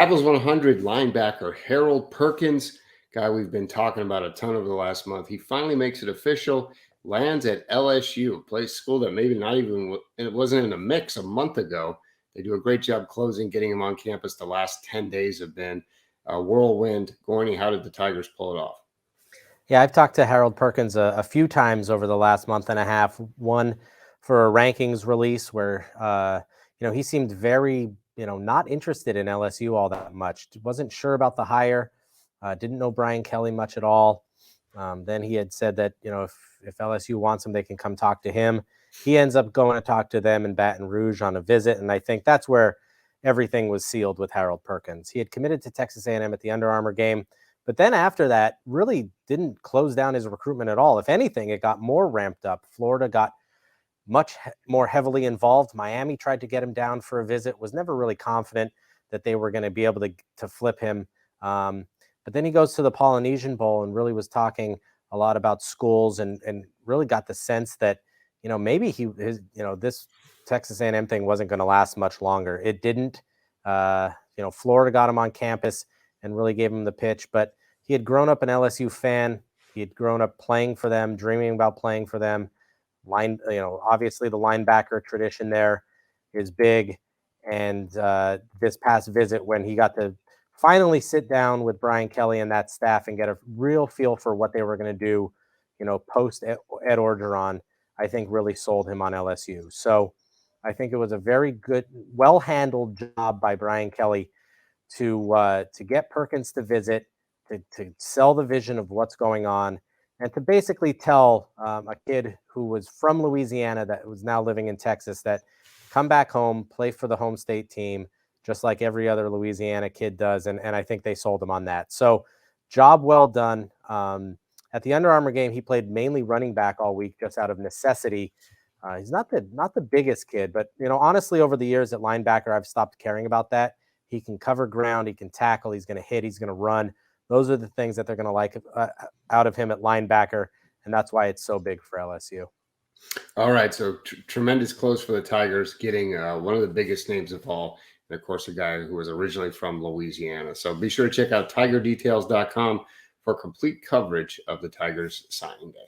Rivals 100 linebacker Harold Perkins, guy we've been talking about a ton over the last month. He finally makes it official, lands at LSU, a place school that maybe not even it wasn't in the mix a month ago. They do a great job closing, getting him on campus. The last 10 days have been a whirlwind. Gorney, how did the Tigers pull it off? Yeah, I've talked to Harold Perkins a few times over the last month and a half. One for a rankings release where he seemed very not interested in LSU all that much. Wasn't sure about the hire. Didn't know Brian Kelly much at all. Then he had said that if LSU wants him, they can come talk to him. He ends up going to talk to them in Baton Rouge on a visit, and I think that's where everything was sealed with Harold Perkins. He had committed to Texas A&M at the Under Armour game. But then after that, really didn't close down his recruitment at all. If anything, it got more ramped up. Florida got much more heavily involved. Miami tried to get him down for a visit, was never really confident that they were going to be able to flip him. But then he goes to the Polynesian Bowl and really was talking a lot about schools and really got the sense that, maybe this Texas A&M thing wasn't going to last much longer. It didn't. Florida got him on campus and really gave him the pitch. But he had grown up an LSU fan. He had grown up playing for them, dreaming about playing for them. Obviously the linebacker tradition there is big. And this past visit, when he got to finally sit down with Brian Kelly and that staff and get a real feel for what they were going to do, post Ed Orgeron, I think really sold him on LSU. So I think it was a very good, well-handled job by Brian Kelly to get Perkins to visit, to sell the vision of what's going on, and to basically tell a kid who was from Louisiana that was now living in Texas that come back home, play for the home state team, just like every other Louisiana kid does. And I think they sold him on that. So job well done. At the Under Armour game, he played mainly running back all week, just out of necessity. He's not the biggest kid, but honestly, over the years at linebacker, I've stopped caring about that. He can cover ground. He can tackle. He's going to hit. He's going to run. Those are the things that they're going to like out of him at linebacker, and that's why it's so big for LSU. All right, so tremendous close for the Tigers, getting one of the biggest names of all, and of course, a guy who was originally from Louisiana. So be sure to check out TigerDetails.com for complete coverage of the Tigers signing day.